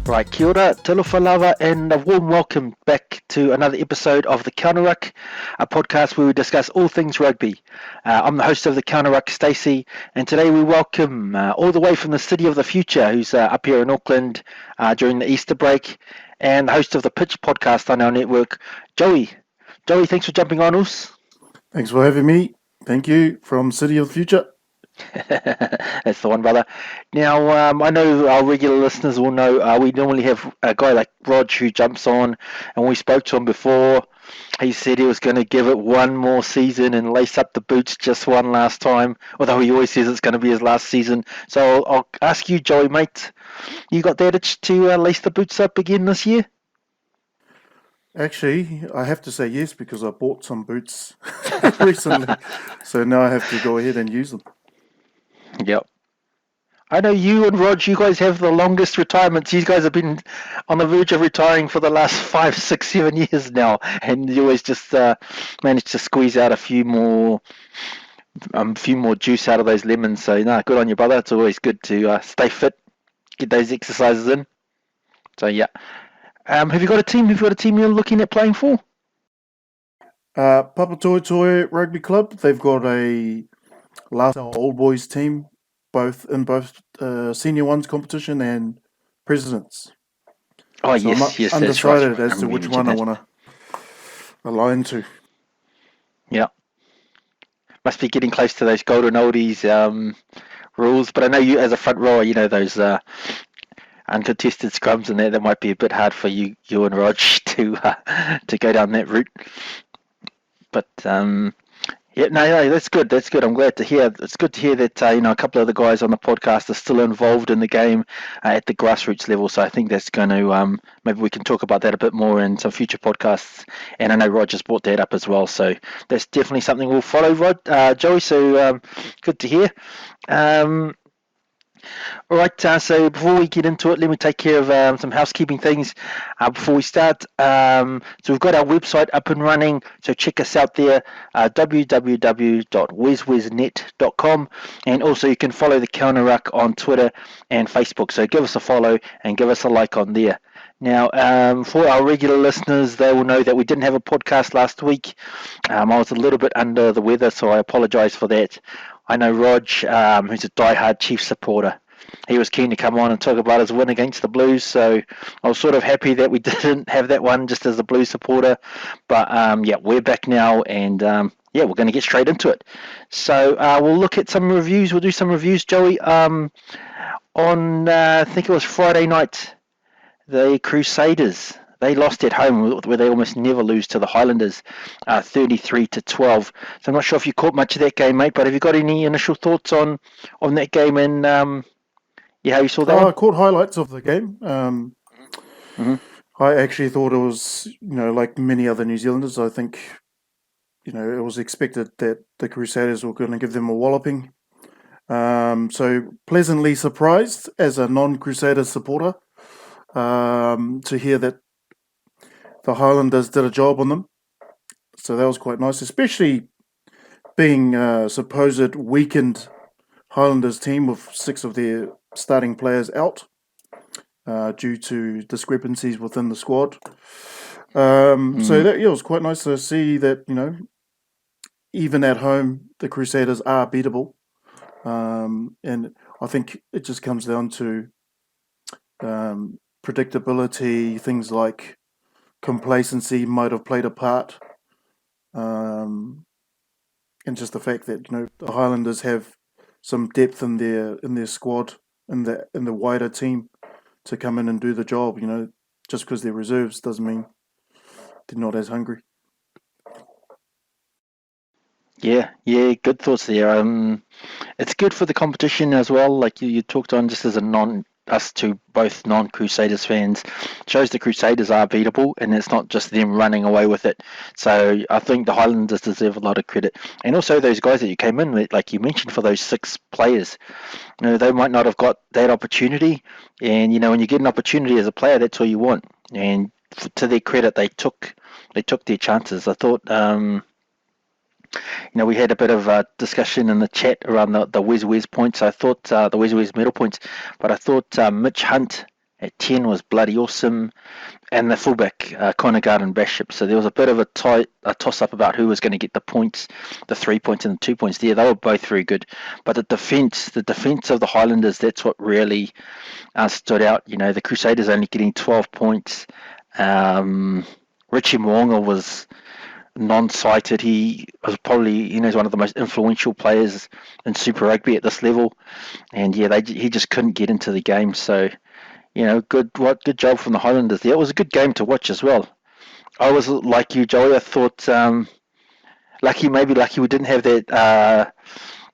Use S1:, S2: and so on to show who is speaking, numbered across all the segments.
S1: Right, kia ora, talofa lava, and a warm welcome back to another episode of the Counter Ruck, a podcast where we discuss all things rugby. I'm the host of the Counter Ruck, Stacey, and today we welcome all the way from the city of the future, who's up here in Auckland during the Easter break, and the host of the Pitch podcast on our network, Joey. Joey, thanks for jumping on us.
S2: Thanks for having me. Thank you from City of the Future.
S1: That's the one, brother. Now, I know our regular listeners will know we normally have a guy like Rog who jumps on, and we spoke to him before. He said he was going to give it one more season and lace up the boots just one last time, although he always says it's going to be his last season. So I'll ask you, Joey, mate, you got that itch to lace the boots up again this year?
S2: Actually, I have to say yes because I bought some boots recently. So now I have to go ahead and use them.
S1: Yep. I know you and Rog, you guys have the longest retirements. You guys have been on the verge of retiring for the last 5, 6, 7 years now, and you always just manage to squeeze out a few more juice out of those lemons. So, good on you, brother. It's always good to stay fit, get those exercises in. So, yeah. Have you got a team? Have you got a team you're looking at playing for?
S2: Papatoetoe Rugby Club. They've got a last old boys team, both senior ones competition and presidents.
S1: Oh,
S2: so
S1: yes, yes,
S2: that's right. Undecided as to which one I want to align to.
S1: Yeah. Must be getting close to those golden oldies rules. But I know you, as a front rower, you know those uncontested scrums and that might be a bit hard for you and Rog to go down that route. But yeah, no, that's good. That's good. I'm glad to hear. It's good to hear that a couple of the guys on the podcast are still involved in the game at the grassroots level. So I think that's going to maybe we can talk about that a bit more in some future podcasts. And I know Rod just brought that up as well. So that's definitely something we'll follow, Joey. So good to hear. All right, so before we get into it, let me take care of some housekeeping things before we start. So we've got our website up and running, so check us out there, www.weswesnet.com, and also you can follow the Counter Ruck on Twitter and Facebook, so give us a follow and give us a like on there. Now, for our regular listeners, they will know that we didn't have a podcast last week. I was a little bit under the weather, so I apologise for that. I know Rog, who's a diehard Chiefs supporter, he was keen to come on and talk about his win against the Blues, so I was sort of happy that we didn't have that one just as a Blues supporter. But yeah, we're back now, and yeah, we're going to get straight into it. So we'll look at some reviews. We'll do some reviews, Joey. On I think it was Friday night, the Crusaders, they lost at home, where they almost never lose, to the Highlanders, 33-12. So I'm not sure if you caught much of that game, mate, but have you got any initial thoughts on that game and how you saw that one?
S2: I caught highlights of the game.
S1: Mm-hmm.
S2: I actually thought it was, like many other New Zealanders, I think, it was expected that the Crusaders were going to give them a walloping. So pleasantly surprised as a non-Crusaders supporter to hear that the Highlanders did a job on them. So that was quite nice, especially being a supposed weakened Highlanders team with 6 of their starting players out due to discrepancies within the squad. So that, it was quite nice to see that, even at home, the Crusaders are beatable. And I think it just comes down to predictability, things like complacency might have played a part, and just the fact that the Highlanders have some depth in their squad, in the wider team, to come in and do the job. Just because they're reserves doesn't mean they're not as hungry.
S1: Yeah, good thoughts there. It's good for the competition as well. Like you talked on, just as us two both non-Crusaders fans, shows the Crusaders are beatable, and it's not just them running away with it. So I think the Highlanders deserve a lot of credit, and also those guys that you came in with, like you mentioned, for those 6 players. They might not have got that opportunity, and when you get an opportunity as a player, that's all you want. And to their credit, they took their chances. I thought. We had a bit of a discussion in the chat around the Wes points. I thought the Wes medal points, but I thought Mitch Hunt at 10 was bloody awesome, and the fullback, Conagard and Bishop. So there was a bit of a toss-up about who was going to get the points, the 3 points and the 2 points there. They were both very good. But the defence of the Highlanders, that's what really stood out. The Crusaders only getting 12 points. Richie Moonga was non-sighted. He was probably, he's one of the most influential players in Super Rugby at this level. And yeah, he just couldn't get into the game. So, good job from the Highlanders there. It was a good game to watch as well. I was like you, Joey. I thought lucky we didn't have that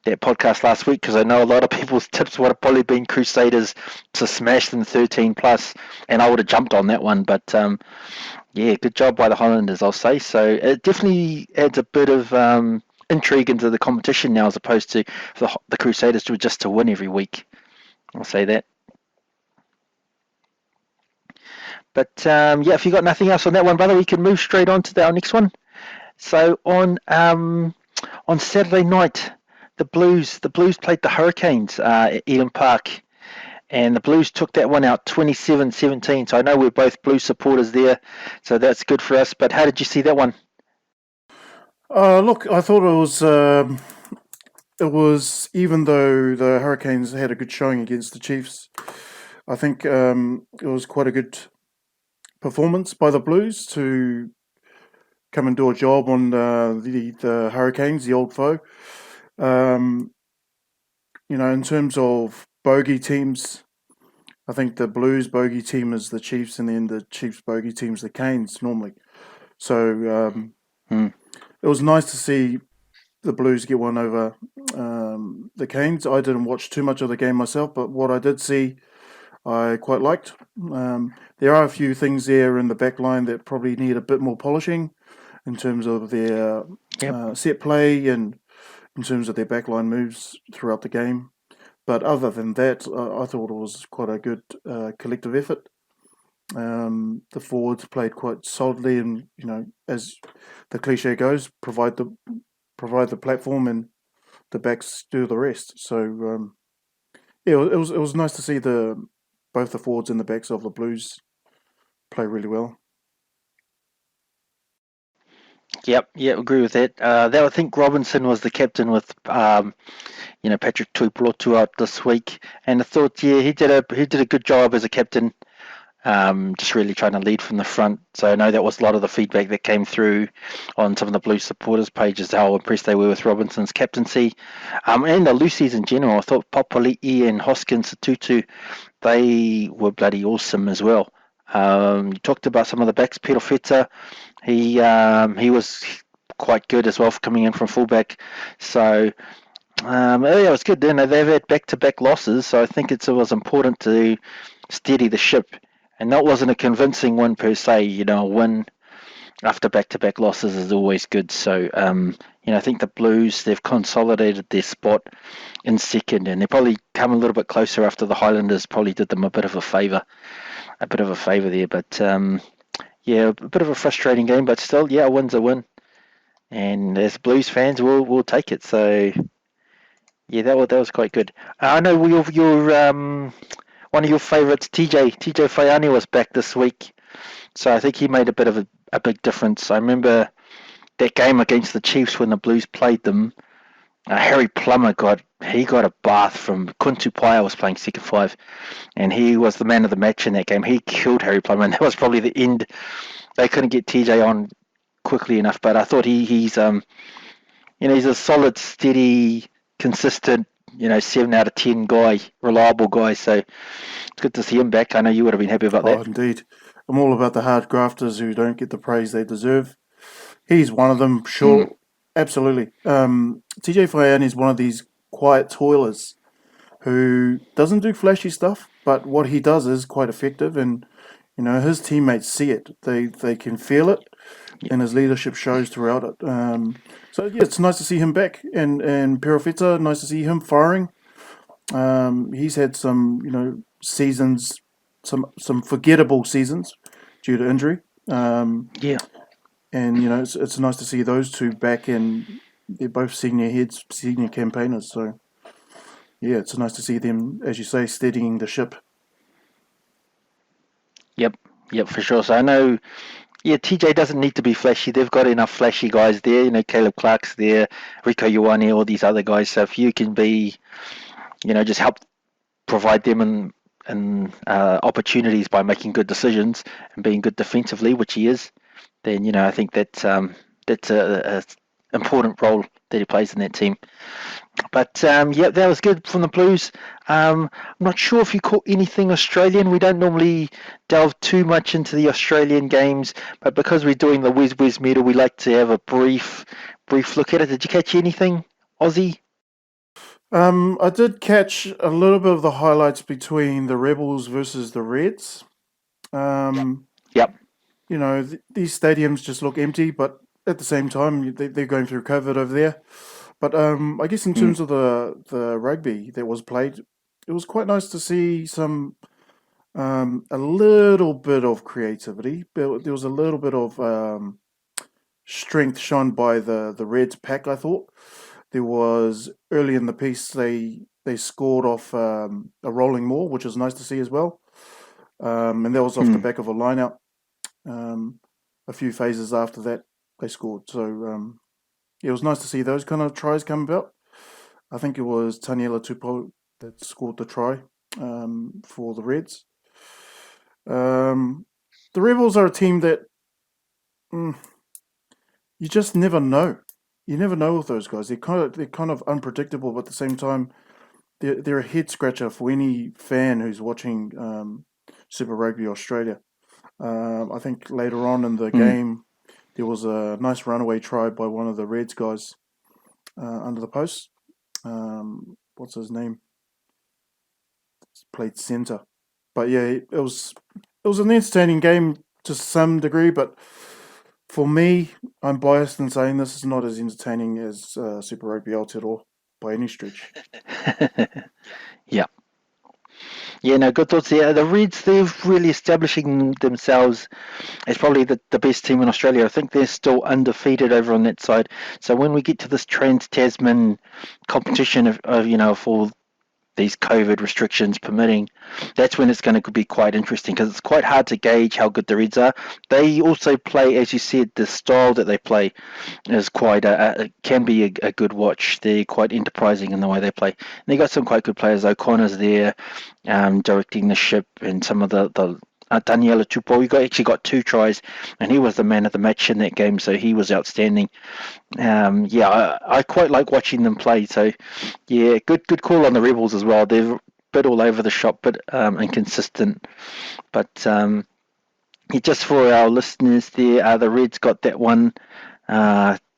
S1: podcast last week, because I know a lot of people's tips would have probably been Crusaders to smash them 13 plus, and I would have jumped on that one. But yeah, good job by the Highlanders, I'll say. So it definitely adds a bit of intrigue into the competition now, as opposed to the Crusaders just to win every week. I'll say that. But yeah, if you got nothing else on that one, brother, we can move straight on to our next one. So on Saturday night, the Blues played the Hurricanes at Eden Park, and the Blues took that one out 27-17. So I know we're both Blues supporters there, so that's good for us. But how did you see that one?
S2: Look, I thought it was, even though the Hurricanes had a good showing against the Chiefs, I think it was quite a good performance by the Blues to come and do a job on the Hurricanes, the old foe. In terms of bogey teams, I think the Blues bogey team is the Chiefs, and then the Chiefs bogey team is the Canes normally. So it was nice to see the Blues get one over the Canes. I didn't watch too much of the game myself, but what I did see, I quite liked. There are a few things there in the back line that probably need a bit more polishing in terms of their set play and in terms of their backline moves throughout the game. But other than that, I thought it was quite a good collective effort. The forwards played quite solidly, and as the cliche goes, provide the platform, and the backs do the rest. So yeah, it was nice to see both the forwards and the backs of the Blues play really well.
S1: Yep, agree with that. I think Robinson was the captain with Patrick Tuipulotu out this week, and I thought he did a good job as a captain. Just really trying to lead from the front. So I know that was a lot of the feedback that came through on some of the Blues supporters' pages, how impressed they were with Robinson's captaincy. And the Lucies in general. I thought Papali'i and Hoskins Tutu, they were bloody awesome as well. You talked about some of the backs. Peter Feta, he was quite good as well for coming in from fullback. So it was good. They've had back-to-back losses, so I think it was important to steady the ship. And that wasn't a convincing one per se. A win after back-to-back losses is always good. So, I think the Blues, they've consolidated their spot in second, and they probably come a little bit closer after the Highlanders probably did them a bit of a favour there. But, a bit of a frustrating game, but still, a win's a win. And as Blues fans, we'll take it. So, yeah, that was quite good. I know your one of your favourites, TJ Faiane, was back this week, so I think he made a bit of a big difference. I remember that game against the Chiefs when the Blues played them. Harry Plummer got a bath from Kuntu Paia was playing second five, and he was the man of the match in that game. He killed Harry Plummer, and that was probably the end. They couldn't get TJ on quickly enough, but I thought he's a solid, steady, consistent 7 out of 10 guy, reliable guy. So it's good to see him back. I know you would have been happy about that.
S2: Oh, indeed. I'm all about the hard grafters who don't get the praise they deserve. He's one of them, sure. Absolutely. TJ Faiane is one of these quiet toilers who doesn't do flashy stuff, but what he does is quite effective, and his teammates see it. They can feel it, and his leadership shows throughout it. So yeah, it's nice to see him back, and Perofeta, nice to see him firing. He's had some seasons, some forgettable seasons due to injury. And it's nice to see those two back, and they're both senior heads, senior campaigners. So yeah, it's nice to see them, as you say, steadying the ship.
S1: Yep, for sure. So I know, yeah, TJ doesn't need to be flashy. They've got enough flashy guys there. Caleb Clark's there, Rico Ioane, all these other guys. So if you can be, just help provide them and opportunities by making good decisions and being good defensively, which he is, then I think that's a important role that he plays in that team. But yeah, that was good from the Blues. I'm not sure if you caught anything Australian. We don't normally delve too much into the Australian games, but because we're doing the Whiz Medal, we like to have a brief look at it. Did you catch anything, Aussie?
S2: I did catch a little bit of the highlights between the Rebels versus the Reds. Um,
S1: Yep.
S2: these stadiums just look empty, but at the same time, they're going through COVID over there. But I guess in
S1: Mm,
S2: terms of the rugby that was played, it was quite nice to see a little bit of creativity. There was a little bit of strength shown by the Reds pack. I thought there was early in the piece they scored off a rolling maul, which was nice to see as well. And that was off the
S1: mm,
S2: back of a line out. Um, a few phases after that, they scored. So it was nice to see those kind of tries come about. I think it was Taniela Tupou that scored the try for the Reds. Um, the Rebels are a team that mm, you just never know. You never know with those guys. They're kind of unpredictable, but at the same time, they're a head scratcher for any fan who's watching Super Rugby Australia. I think later on in the
S1: mm.
S2: game, there was a nice runaway try by one of the Reds guys under the post. What's his name? Played centre, but yeah, it was an entertaining game to some degree. But for me, I'm biased in saying this is not as entertaining as Super Rugby Aotearoa by any stretch.
S1: Yeah. Yeah, no, good thoughts there. The Reds, they're really establishing themselves as probably the best team in Australia. I think they're still undefeated over on that side. So when we get to this Trans-Tasman competition of all these COVID restrictions permitting, that's when it's going to be quite interesting because it's quite hard to gauge how good the Reds are. They also play, as you said, the style that they play is quite can be a good watch. They're quite enterprising in the way they play. And they got some quite good players. O'Connor's there, directing the ship, and some of the Daniela Tupou. Actually got two tries, and he was the man of the match in that game. So he was outstanding. Yeah, I quite like watching them play. So yeah, good call on the Rebels as well. They're a bit all over the shop, but inconsistent. But yeah, just for our listeners there, the Reds got that one.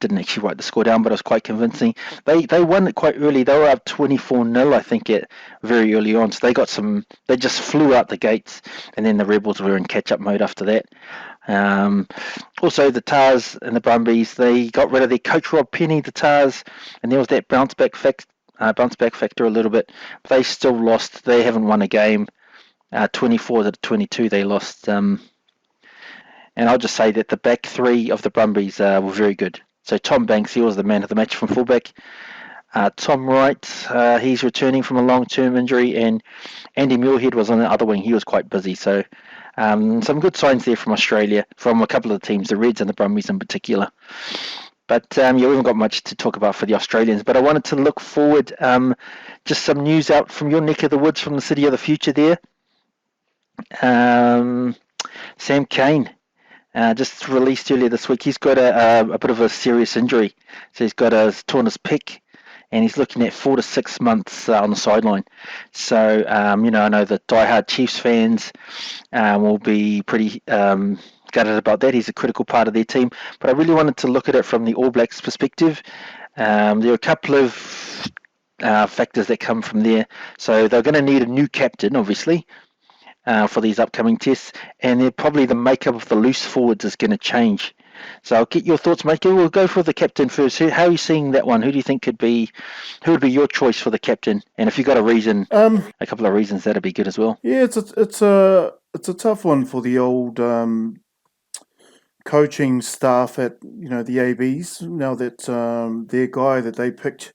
S1: Didn't actually write the score down, but it was quite convincing. They won it quite early. They were up 24-0, I think, at very early on. So they got some. They just flew out the gates, and then the Rebels were in catch-up mode after that. Um, Also, the Tars and the Brumbies, they got rid of their coach Rob Penny, the Tars, and there was that bounce back factor a little bit. But they still lost. They haven't won a game. 24-22, they lost. And I'll just say that the back three of the Brumbies were very good. So Tom Banks, he was the man of the match from fullback. Tom Wright, he's returning from a long-term injury, and Andy Muirhead was on the other wing. He was quite busy. So some good signs there from Australia, from a couple of the teams, the Reds and the Brumbies in particular. But yeah, we haven't got much to talk about for the Australians. But I wanted to look forward. Just some news out from your neck of the woods, from the city of the future there. Um, Sam Cane. Just released earlier this week. He's got a bit of a serious injury. So he's got a torn his pec, and he's looking at 4 to 6 months on the sideline. So I know the diehard Chiefs fans will be pretty gutted about that. He's a critical part of their team. But I really wanted to look at it from the All Blacks perspective. There are a couple of factors that come from there. So they're going to need a new captain, obviously, for these upcoming tests, and then probably the makeup of the loose forwards is going to change. So I'll get your thoughts, mate. We'll go for the captain first. How are you seeing that one? Who do you think who would be your choice for the captain? And if you've got
S2: Um,
S1: a couple of reasons, that'd be good as well.
S2: yeah, it's a tough one for the old coaching staff at the ABs. Now that their guy that they picked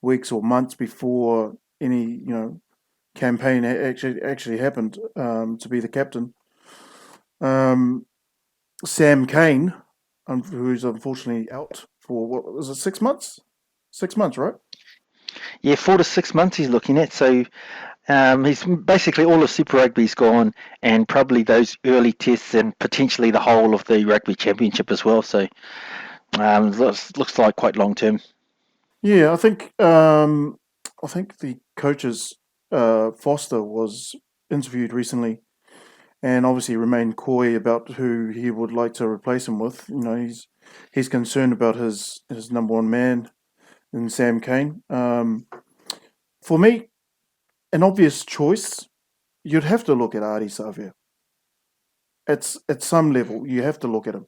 S2: weeks or months before any campaign actually happened to be the captain. Um, Sam Kane, who's unfortunately out for, what was it, 6 months? 6 months, right?
S1: Yeah, 4 to 6 months he's looking at. So he's basically all of Super Rugby's gone, and probably those early tests, and potentially the whole of the Rugby Championship as well. So looks like quite long term.
S2: Yeah, I think the coaches Foster was interviewed recently, and obviously remained coy about who he would like to replace him with. You know, he's concerned about his number one man in Sam Kane. For me, an obvious choice, you'd have to look at Ardie Savia. It's at some level you have to look at him.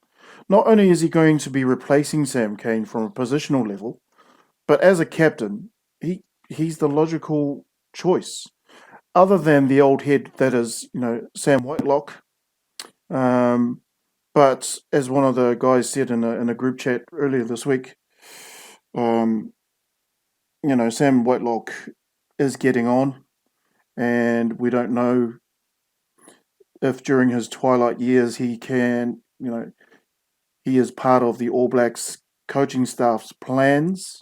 S2: Not only is he going to be replacing Sam Kane from a positional level, but as a captain, he's the logical choice. Other than the old head that is, Sam Whitelock. Um, but as one of the guys said in a group chat earlier this week, um, Sam Whitelock is getting on, and we don't know if during his twilight years he can, he is part of the All Blacks coaching staff's plans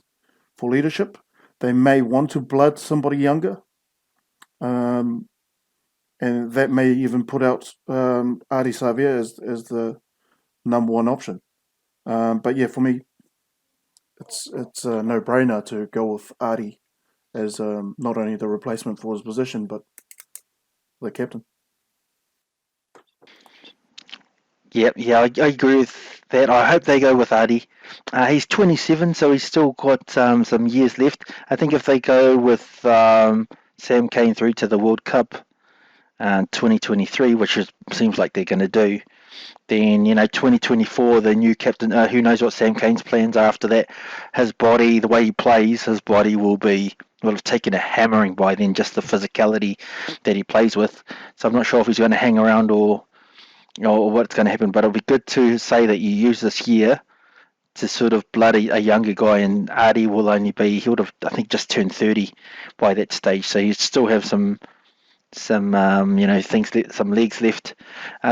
S2: for leadership. They may want to blood somebody younger, um, and that may even put out Ardie Savia as the number one option. But yeah, for me, it's a no brainer to go with Ardie as not only the replacement for his position, but the captain.
S1: Yep, yeah, I agree with that. I hope they go with Ardie. He's 27, so he's still got some years left. I think if they go with Sam Kane through to the World Cup 2023, which seems like they're going to do, then 2024, the new captain. Who knows what Sam Kane's plans are after that? His body, the way he plays, his body will have taken a hammering by then. Just the physicality that he plays with. So I'm not sure if he's going to hang around or what's going to happen. But it'll be good to say that you use this year to sort of blood a younger guy, and Ardie will only be, he would have, I think, just turned 30 by that stage, so he'd still have some things, some legs left.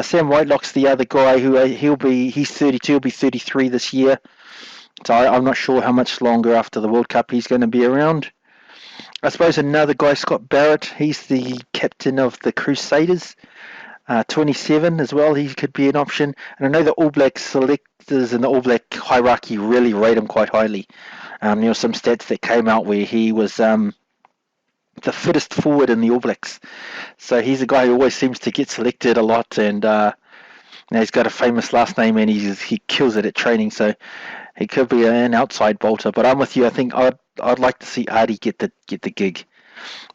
S1: Sam Whitelock's the other guy who he's 32, he'll be 33 this year, so I'm not sure how much longer after the World Cup he's going to be around. I suppose another guy, Scott Barrett, he's the captain of the Crusaders. 27 as well, he could be an option. And I know the All Black selectors and the All Black hierarchy really rate him quite highly. There were some stats that came out where he was the fittest forward in the All Blacks. So he's a guy who always seems to get selected a lot, and he's got a famous last name, and he kills it at training. So he could be an outside bolter. But I'm with you. I think I'd like to see Ardie get the gig.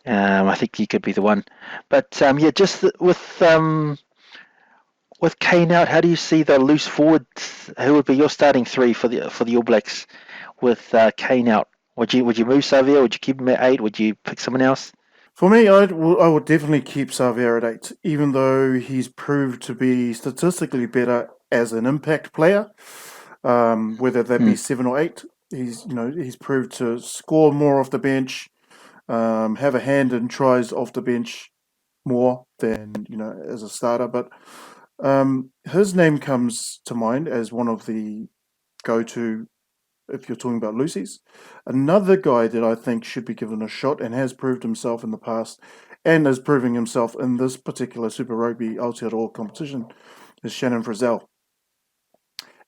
S1: I think he could be the one. But yeah, just with Kane out, how do you see the loose forwards? Who would be your starting three for the All Blacks with Kane out? Would you move Savia? Would you keep him at 8? Would you pick someone else?
S2: For me, I would definitely keep Savia at 8, even though he's proved to be statistically better as an impact player. Whether that be 7 or 8, he's proved to score more off the bench, have a hand in tries off the bench more than as a starter. But his name comes to mind as one of the go-to if you're talking about Lucy's. Another guy that I think should be given a shot and has proved himself in the past and is proving himself in this particular Super Rugby Aotearoa competition is Shannon Frizzell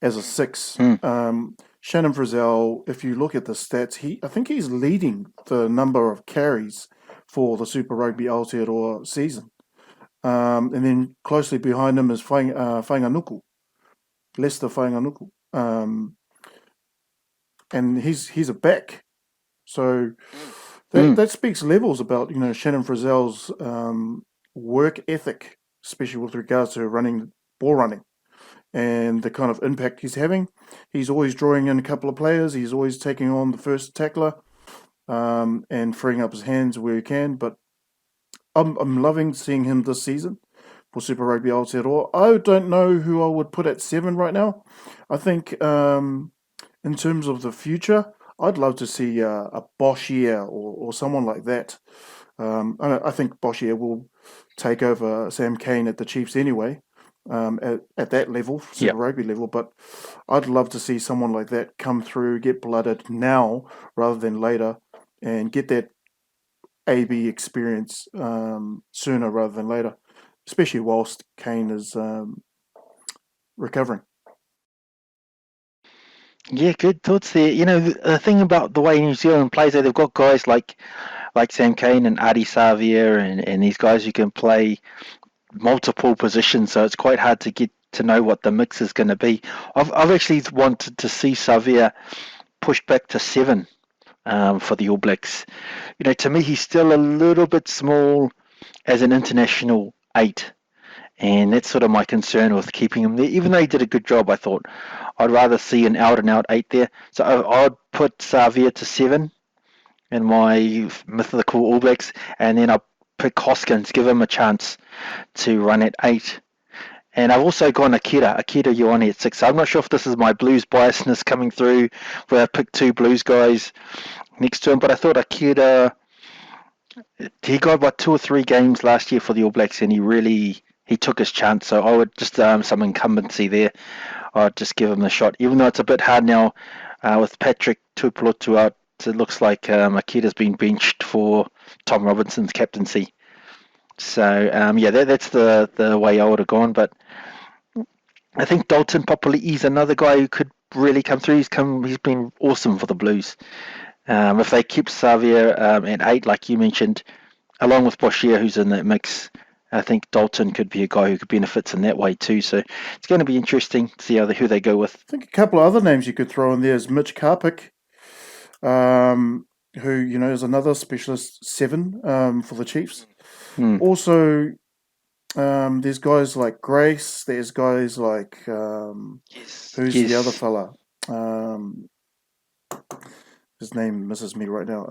S2: as a 6.
S1: Hmm.
S2: Shannon Frizzell, if you look at the stats, I think he's leading the number of carries for the Super Rugby Aotearoa season. And then closely behind him is Whainganuku, Lester Whainganuku. And he's a back. So that speaks levels about Shannon Frizzell's work ethic, especially with regards to ball running, and the kind of impact he's having. He's always drawing in a couple of players. He's always taking on the first tackler and freeing up his hands where he can. But I'm loving seeing him this season for Super Rugby Aotearoa. I don't know who I would put at 7 right now. I think in terms of the future, I'd love to see a Boshier or someone like that. I think Boshier will take over Sam Kane at the Chiefs anyway. at that level,
S1: Yeah.
S2: Super Rugby level. But I'd love to see someone like that come through, get blooded now rather than later, and get that AB experience sooner rather than later, especially whilst Kane is recovering.
S1: Yeah, good thoughts there. You know, the thing about the way New Zealand plays, they've got guys like Sam Cane and Adi Savia and these guys who can play multiple positions, so it's quite hard to get to know what the mix is going to be. I've actually wanted to see Savia pushed back to 7 for the All Blacks. You know, to me, he's still a little bit small as an international 8. And that's sort of my concern with keeping him there. Even though he did a good job, I thought I'd rather see an out and out 8 there. So I'd put Savia to 7 in my mythical All Blacks, and then I'll pick Hoskins, give him a chance to run at 8. And I've also gone Akira Ioane at 6. So I'm not sure if this is my Blues biasness coming through, where I picked 2 Blues guys next to him, but I thought Akira, he got about 2 or 3 games last year for the All Blacks, and he took his chance. So I would just some incumbency there. I'd just give him a shot, even though it's a bit hard now with Patrick Tuipulotu out. It looks like Akita's been benched for Tom Robinson's captaincy. So yeah, that's the way I would have gone. But I think Dalton Papali'i is another guy who could really come through. He's been awesome for the Blues. If they keep Xavier at 8, like you mentioned, along with Boshier, who's in that mix, I think Dalton could be a guy who could benefit in that way too. So it's going to be interesting to see who they go with.
S2: I think a couple of other names you could throw in there is Mitch Karpik, who is another specialist 7 for the Chiefs. Also, there's guys like Grace. There's guys like who's the other fella? His name misses me right now.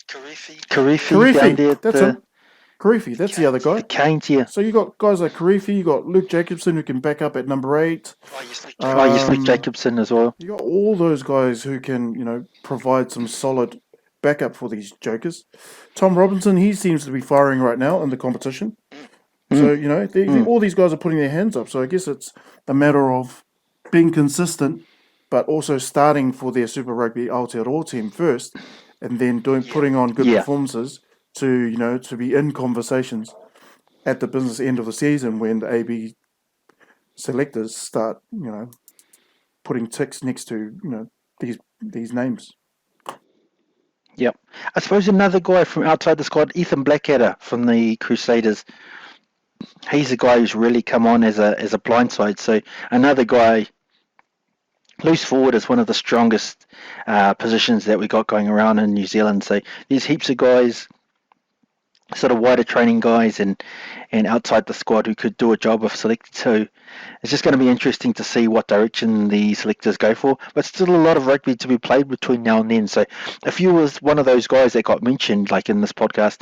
S1: Karifi,
S2: that's him. Karifi, that's the other guy.
S1: The Canes, yeah.
S2: So you got guys like Karifi, you got Luke Jacobson who can back up at number 8.
S1: Luke Jacobson as well.
S2: You got all those guys who can, provide some solid backup for these jokers. Tom Robinson, he seems to be firing right now in the competition. So, all these guys are putting their hands up. So I guess it's a matter of being consistent, but also starting for their Super Rugby Aotearoa team first, and then putting on good performances to be in conversations at the business end of the season when the AB selectors start, putting ticks next to, these names.
S1: Yep. I suppose another guy from outside the squad, Ethan Blackadder from the Crusaders. He's a guy who's really come on as a blindside. So another guy, loose forward is one of the strongest positions that we got going around in New Zealand. So there's heaps of guys, sort of wider training guys and outside the squad who could do a job of selecting. So it's just going to be interesting to see what direction the selectors go for. But still a lot of rugby to be played between now and then. So if you was one of those guys that got mentioned, like in this podcast,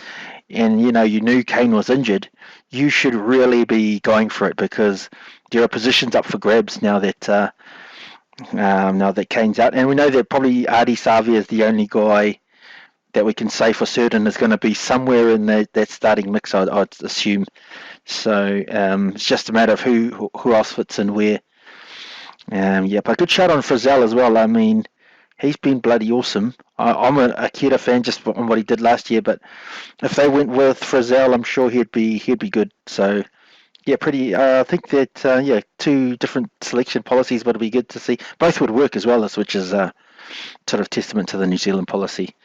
S1: and you knew Kane was injured, you should really be going for it, because there are positions up for grabs now that Kane's out. And we know that probably Adi Savia is the only guy that we can say for certain is going to be somewhere in that starting mix, I'd assume. So it's just a matter of who else fits in where. But a good shout on Frizzell as well. I mean, he's been bloody awesome. I'm a Akira fan just on what he did last year, but if they went with Frizzell, I'm sure he'd be good. So yeah, pretty. I think that 2 different selection policies, but it'd be good to see both would work as well, which is sort of testament to the New Zealand policy.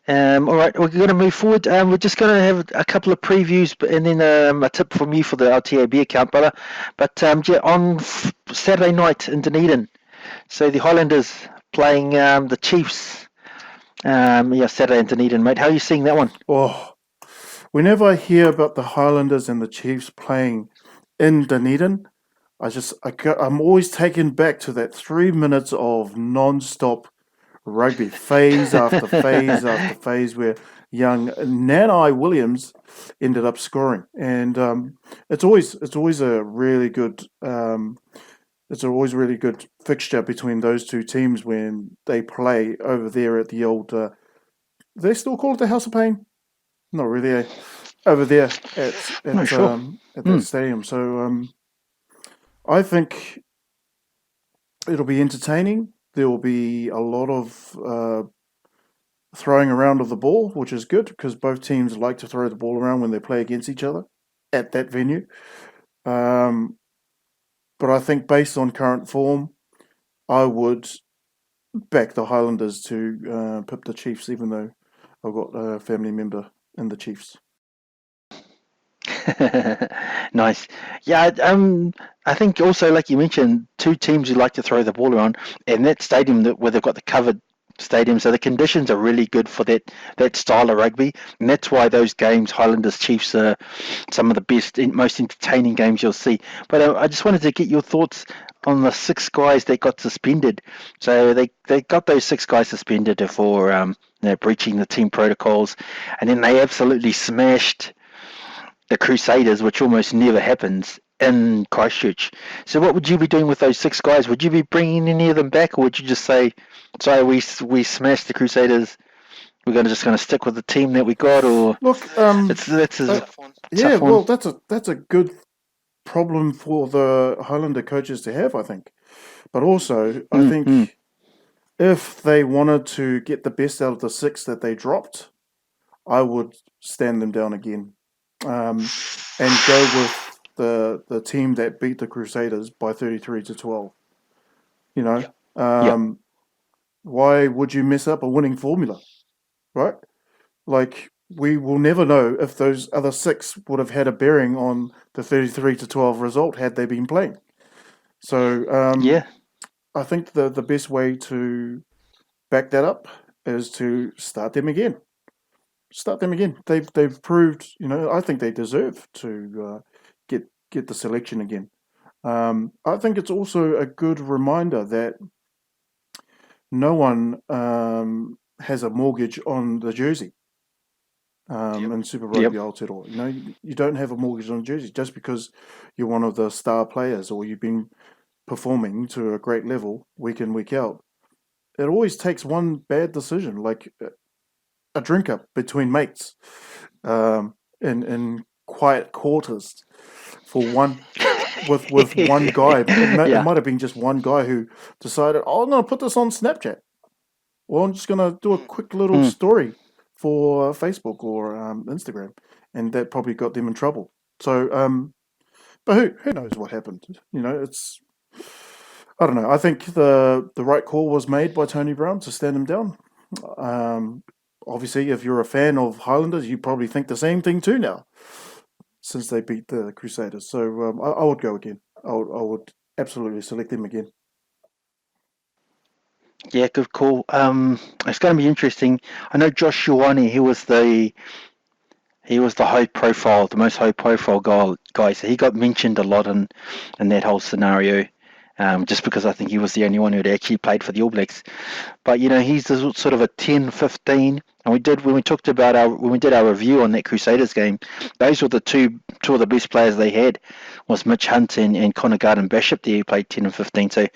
S1: All right, we're going to move forward. We're just going to have a couple of previews, and then a tip from you for the LTAB account, brother. But on Saturday night in Dunedin, so the Highlanders playing the Chiefs. Saturday in Dunedin, mate. How are you seeing that one?
S2: Oh, whenever I hear about the Highlanders and the Chiefs playing in Dunedin, I'm always taken back to that 3 minutes of non-stop rugby, phase after phase after phase, where young Nanai Williams ended up scoring, and it's always a really good fixture between those two teams when they play over there at the old. Do they still call it the House of Pain? Not really. over there at
S1: No, sure.
S2: that stadium. So I think it'll be entertaining. There will be a lot of throwing around of the ball, which is good because both teams like to throw the ball around when they play against each other at that venue. Um, but I think based on current form, I would back the Highlanders to pip the Chiefs, even though I've got a family member in the Chiefs.
S1: Nice. Yeah, I think also, like you mentioned, two teams who like to throw the ball around, and that stadium where they've got the covered stadium, so the conditions are really good for that style of rugby, and that's why those games, Highlanders Chiefs, are some of the best, most entertaining games you'll see. But I just wanted to get your thoughts on the six guys that got suspended. So they got those six guys suspended for breaching the team protocols, and then they absolutely smashed the Crusaders, which almost never happens in Christchurch. So what would you be doing with those six guys? Would you be bringing any of them back, or would you just say, "Sorry, we smashed the Crusaders. We're just going to stick with the team that we got"? Or
S2: Look,
S1: that's a
S2: yeah,
S1: tough one.
S2: well, that's a good problem for the Highlander coaches to have, I think. But also, I think if they wanted to get the best out of the six that they dropped, I would stand them down again, and go with the team that beat the Crusaders by 33-12. You know,
S1: Yeah,
S2: why would you mess up a winning formula, right? Like we will never know if those other six would have had a bearing on the 33-12 result had they been playing. So
S1: yeah,
S2: I think the best way to back that up is to start them again. Start them again. They've proved, I think they deserve to get the selection again. I think it's also a good reminder that no one has a mortgage on the jersey in Super
S1: yep,
S2: Rugby Aotearoa. You don't have a mortgage on the jersey just because you're one of the star players or you've been performing to a great level week in, week out. It always takes one bad decision, like a drink up between mates in quiet quarters for one with one guy. It
S1: yeah.
S2: might have been just one guy who decided, oh, I'm going to put this on Snapchat. Well, I'm just going to do a quick little
S1: Mm.
S2: story for Facebook or Instagram, and that probably got them in trouble. So, but who knows what happened? It's I don't know. I think the right call was made by Tony Brown to stand him down. Um, Obviously, if you're a fan of Highlanders, you probably think the same thing too now, since they beat the Crusaders. So I would go again. I would absolutely select them again.
S1: Yeah, good call. It's going to be interesting. I know Josh Ioane, he was the high profile, the most high profile guy. So he got mentioned a lot in that whole scenario, just because I think he was the only one who had actually played for the All Blacks. But he's sort of a 10-15. And when we talked about when we did our review on that Crusaders game, those were the two of the best players they had was Mitch Hunt and Connor Garden Bishop there, who played 10 and 15. So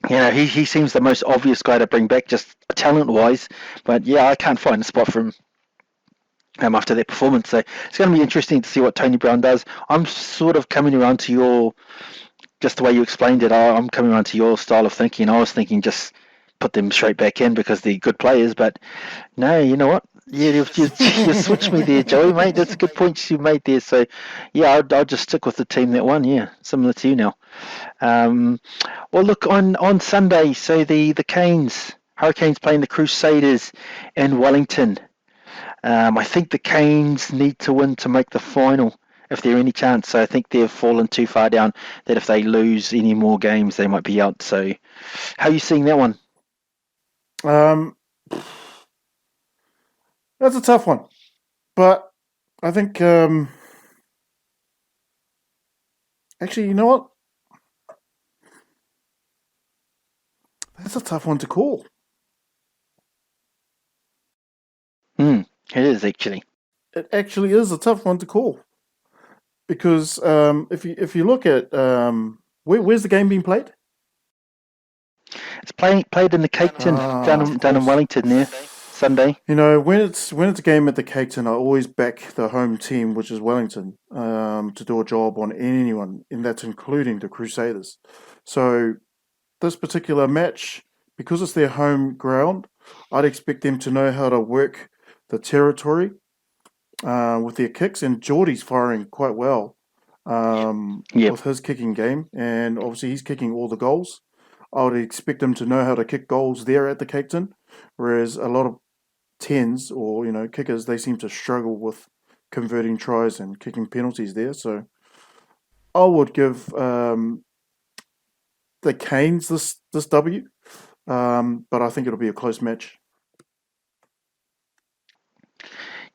S1: he seems the most obvious guy to bring back, just talent wise. But yeah, I can't find a spot for him after that performance. So it's going to be interesting to see what Tony Brown does. I'm sort of coming around to just the way you explained it. I'm coming around to your style of thinking. I was thinking just put them straight back in because they're good players. But no, you know what? Yeah, you switched me there, Joey, mate. That's a good point you made there. So yeah, I'll just stick with the team that won. Yeah, similar to you now. Um, well, look on Sunday. So the Canes, Hurricanes playing the Crusaders in Wellington. I think the Canes need to win to make the final if there any chance. So I think they've fallen too far down that if they lose any more games, they might be out. So how are you seeing that one?
S2: Um, that's a tough one, but I think actually, you know what? That's a tough one to call.
S1: It is actually.
S2: It actually is a tough one to call because if you look at where's the game being played?
S1: It's played in the Cape Town
S2: Ah, of
S1: down in
S2: course.
S1: Wellington there. Sunday?
S2: When it's a game at the Cape Town, I always back the home team, which is Wellington, to do a job on anyone, and that's including the Crusaders. So this particular match, because it's their home ground, I'd expect them to know how to work the territory with their kicks, and Geordie's firing quite well
S1: Yep.
S2: with his kicking game, and obviously he's kicking all the goals. I would expect him to know how to kick goals there at the Cape Town, whereas a lot of tens or kickers, they seem to struggle with converting tries and kicking penalties there. So I would give the Canes this W, but I think it'll be a close match.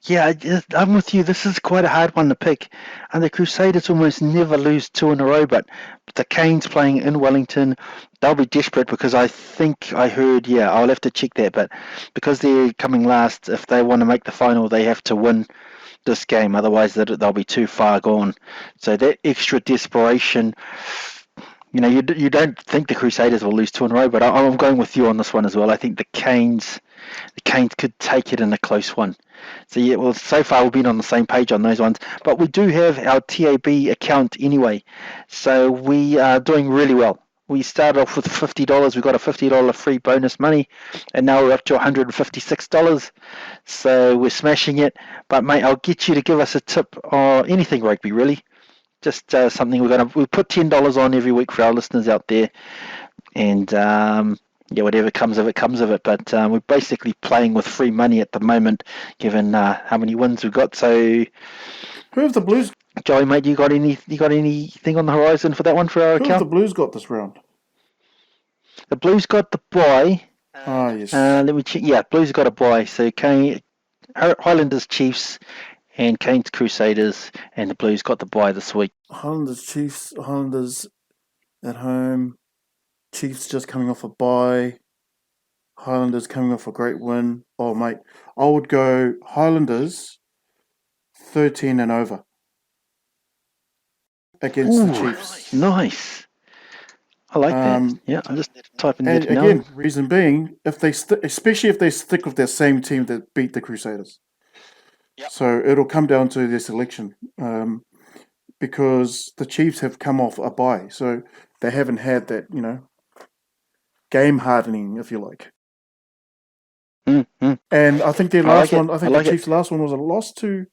S1: Yeah, I'm with you. This is quite a hard one to pick. And the Crusaders almost never lose two in a row, but the Canes playing in Wellington, they'll be desperate because I think I heard, I'll have to check that, but because they're coming last, if they want to make the final, they have to win this game. Otherwise, they'll be too far gone. So that extra desperation, you don't think the Crusaders will lose two in a row, but I'm going with you on this one as well. I think the Canes could take it in a close one. So so far we've been on the same page on those ones, but we do have our TAB account anyway, so we are doing really well. We started off with $50. We got a $50 free bonus money, and now we're up to $156. So we're smashing it. But mate, I'll get you to give us a tip on anything rugby, really. Just something we put $10 on every week for our listeners out there, and whatever comes of it, comes of it. But we're basically playing with free money at the moment, given how many wins we've got. So,
S2: Who have the Blues?
S1: Joey, mate, you got anything on the horizon for that one for our
S2: Who
S1: account?
S2: have the Blues got this round?
S1: The Blues got the bye.
S2: Yes.
S1: Let me check. Yeah, Blues got a bye. So Highlanders, Chiefs, and Canes, Crusaders, and the Blues got the bye this week.
S2: Highlanders, Chiefs, Highlanders at home. Chiefs just coming off a bye. Highlanders coming off a great win. Oh, mate, I would go Highlanders 13 and over against the Chiefs.
S1: Nice. I like that. Yeah, I'm just typing
S2: and
S1: that now.
S2: And again, reason being, especially if they stick with their same team that beat the Crusaders. Yep. So it'll come down to their selection, because the Chiefs have come off a bye, so they haven't had that, game hardening, if you like.
S1: Mm-hmm.
S2: And I think their last one, the Chiefs' last one was a loss to.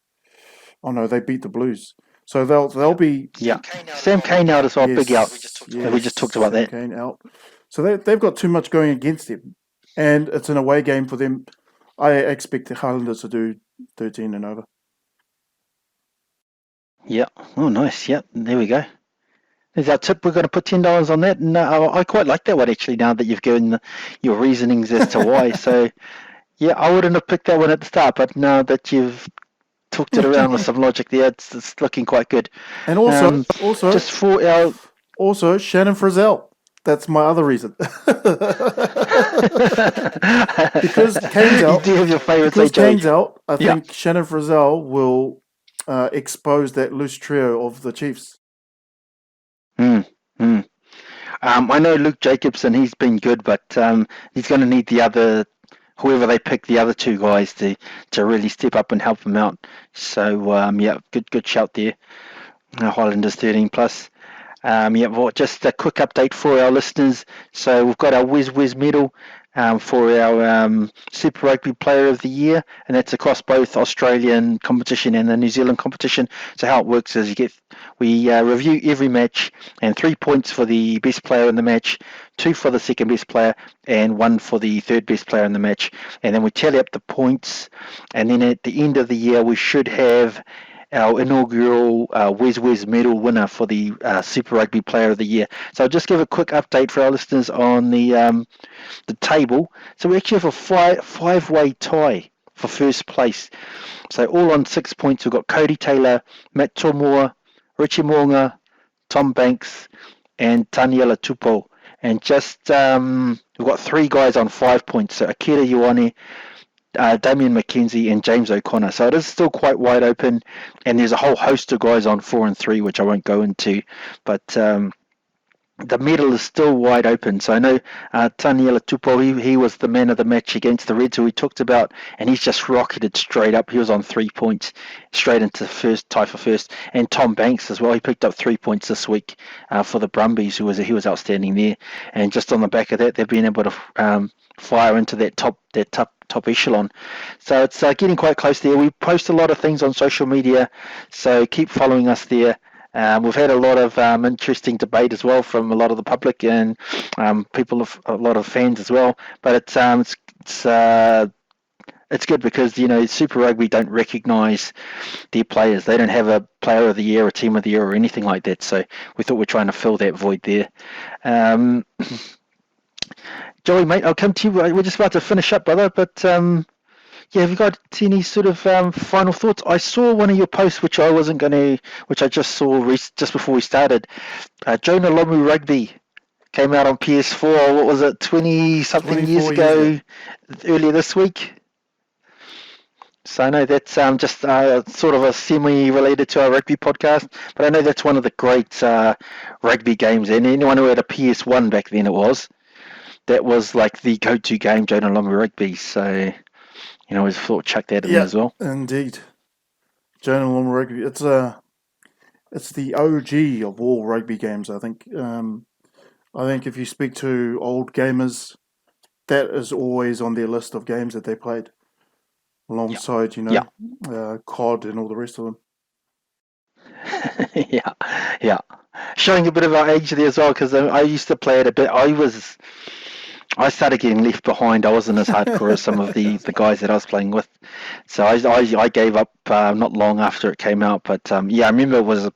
S2: Oh no, they beat the Blues. So they'll be.
S1: Yeah, Sam Cane out as well, big out. We just talked about that.
S2: Cane out. So they've got too much going against them, and it's an away game for them. I expect the Highlanders to do 13 and over.
S1: Yeah. Oh, nice. Yep. There we go. There's our tip. We're going to put $10 on that, and I quite like that one actually. Now that you've given your reasonings as to why, so yeah, I wouldn't have picked that one at the start, but now that you've talked it around with some logic there, it's looking quite good.
S2: And also,
S1: just for our
S2: Shannon Frizzell. That's my other reason. Because Kane's out.
S1: You do have your favourite.
S2: Because Kane's out, I think Shannon Frizzell will expose that loose trio of the Chiefs.
S1: I know Luke Jacobson, he's been good, but he's going to need whoever they pick, the other two guys to really step up and help him out. So good shout there. Highlanders 13 plus. Just a quick update for our listeners. So we've got our Whiz medal for our Super Rugby Player of the Year, and that's across both Australian competition and the New Zealand competition. So how it works is we review every match, and 3 points for the best player in the match, 2 for the second best player, and 1 for the third best player in the match. And then we tally up the points, and then at the end of the year we should have our inaugural Whiz medal winner for the Super Rugby Player of the Year. So I'll just give a quick update for our listeners on the table. So we actually have a five-way tie for first place. So all on 6 points, we've got Cody Taylor, Matt Tomoa, Richie Moonga, Tom Banks, and Taniela Tupou. And just we've got 3 guys on 5 points. So Akira Ioane, Damien McKenzie, and James O'Connor. So it is still quite wide open, and there's a whole host of guys on 4 and 3, which I won't go into. But the medal is still wide open. So I know Taniela Tupou, he was the man of the match against the Reds, who we talked about, and he's just rocketed straight up. He was on 3 points, straight into first, tie for first. And Tom Banks as well, he picked up 3 points this week for the Brumbies, he was outstanding there. And just on the back of that, they've been able to fire into that top echelon. So it's getting quite close there. We post a lot of things on social media, so keep following us there. We've had a lot of interesting debate as well from a lot of the public and a lot of fans as well. But it's good because Super Rugby don't recognise their players. They don't have a Player of the Year, or Team of the Year, or anything like that. So we thought we're trying to fill that void there. Joey, mate, I'll come to you. We're just about to finish up, brother. But have you got any sort of final thoughts? I saw one of your posts, which I just saw just before we started. Jonah Lomu Rugby came out on PS4. What was it, 20-something years ago, earlier this week? So I know that's just sort of a semi-related to our rugby podcast, but I know that's one of the great rugby games. And anyone who had a PS1 back then, that was like the go-to game, Jonah Lomu Rugby. So I thought chuck that in as well.
S2: Indeed. Jonah Lomu Rugby. It's the OG of all rugby games, I think. I think if you speak to old gamers, that is always on their list of games that they played, alongside, COD and all the rest of them.
S1: Yeah. Showing a bit of our age there as well, because I used to play it a bit. I started getting left behind. I wasn't as hardcore as some of the guys that I was playing with. So I gave up not long after it came out. But I remember it was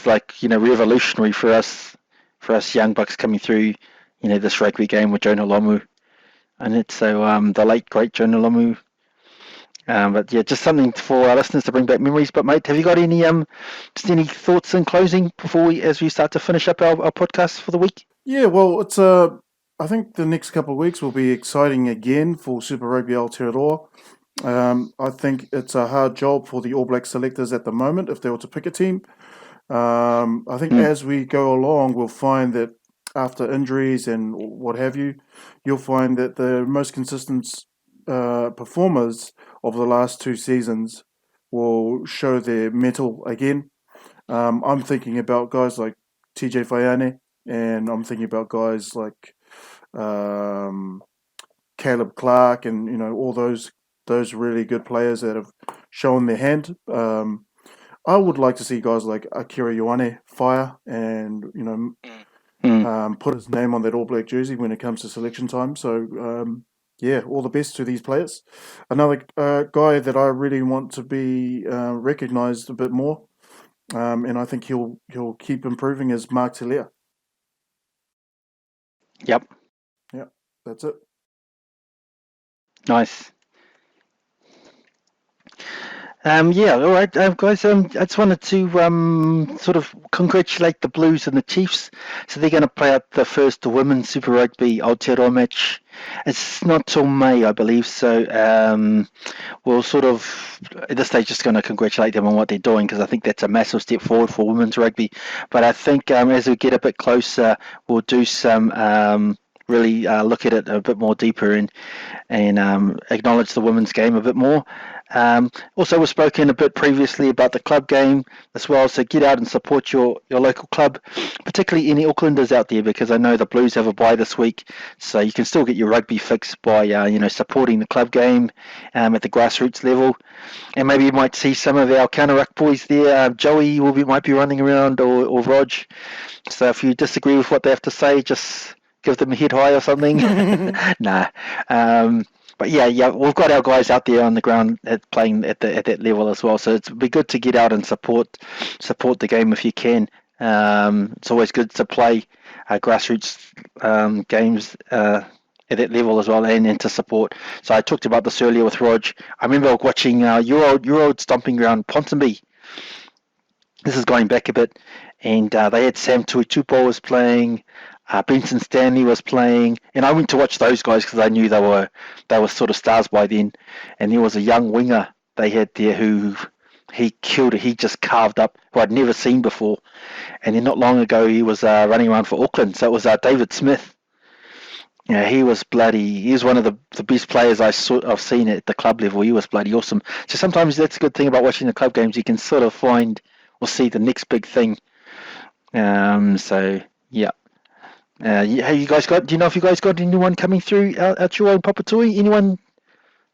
S1: like, revolutionary for us young bucks coming through, this rugby game with Jonah Lomu. And it's so the late, great Jonah Lomu. But yeah, just something for our listeners to bring back memories. But mate, have you got any just any thoughts in closing as we start to finish up our podcast for the week?
S2: Yeah, well, it's I think the next couple of weeks will be exciting again for Super Rugby Aotearoa. I think it's a hard job for the All Black selectors at the moment if they were to pick a team. I think as we go along, we'll find that after injuries and what have you, you'll find that the most consistent performers of the last 2 seasons will show their mettle again. I'm thinking about guys like TJ Faiane, and I'm thinking about guys like Caleb Clark, and all those really good players that have shown their hand. I would like to see guys like Akira Ioane fire and put his name on that All Black jersey when it comes to selection time. So all the best to these players. Another guy that I really want to be recognised a bit more, and I think he'll keep improving, is Mark Telea.
S1: Yep.
S2: That's it.
S1: Nice. All right, guys. I just wanted to sort of congratulate the Blues and the Chiefs. So they're going to play out the first Women's Super Rugby Aotearoa match. It's not till May, I believe. So we'll sort of, at this stage, just going to congratulate them on what they're doing, because I think that's a massive step forward for women's rugby. But I think as we get a bit closer, we'll do some really look at it a bit more deeper and acknowledge the women's game a bit more. Also, we've spoken a bit previously about the club game as well, so get out and support your local club, particularly any Aucklanders out there, because I know the Blues have a bye this week, so you can still get your rugby fix by supporting the club game at the grassroots level. And maybe you might see some of our counter ruck boys there. Joey might be running around, or Rog. So if you disagree with what they have to say, just give them a head high or something. Nah. But we've got our guys out there on the ground playing at that level as well. So it'd be good to get out and support the game if you can. It's always good to play grassroots games at that level as well, and to support. So I talked about this earlier with Rog. I remember watching your old stomping ground, Ponsonby. This is going back a bit, and they had Sam Tuitupo was playing. Benson Stanley was playing, and I went to watch those guys because I knew they were sort of stars by then. And there was a young winger they had there who He killed it. He just carved up who I'd never seen before. And then not long ago, he was running around for Auckland. So it was David Smith. Yeah, he was bloody. He was one of the best players I've seen at the club level. He was bloody awesome. So sometimes that's a good thing about watching the club games. You can sort of find or see the next big thing. So yeah. Have you guys got? Do you know if you guys got anyone coming through out your own Papatui? Anyone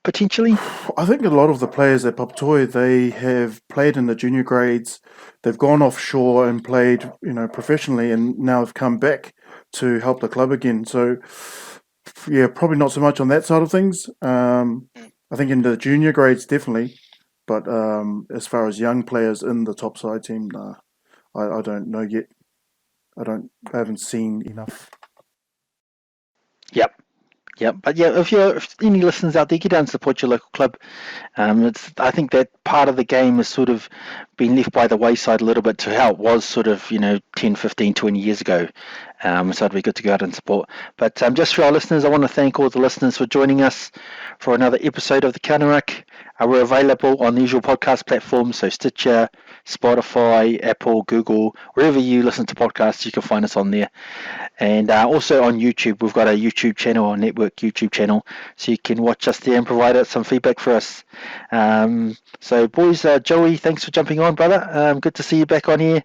S1: potentially?
S2: I think a lot of the players at Papatoy, they have played in the junior grades. They've gone offshore and played, professionally, and now have come back to help the club again. So, yeah, probably not so much on that side of things. I think in the junior grades, definitely. But as far as young players in the top side team, nah, I don't know yet. I haven't seen enough.
S1: Yep. Yep. But yeah, if any listeners out there, get down and support your local club. I think that part of the game has sort of been left by the wayside a little bit to how it was sort of, 10, 15, 20 years ago. So it'd be good to go out and support. But just for our listeners, I want to thank all the listeners for joining us for another episode of the Counter Ruck. We're available on the usual podcast platforms, so Stitcher, Spotify, Apple, Google, wherever you listen to podcasts, you can find us on there. And also on YouTube, we've got a YouTube channel, our network YouTube channel, so you can watch us there and provide us some feedback for us. So, boys, Joey, thanks for jumping on, brother. Good to see you back on here,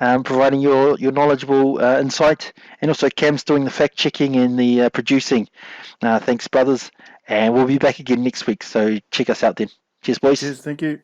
S1: providing your knowledgeable insight. And also, Cam's doing the fact checking and the producing. Thanks, brothers. And we'll be back again next week, so check us out then. Cheers, boys.
S2: Cheers, thank you.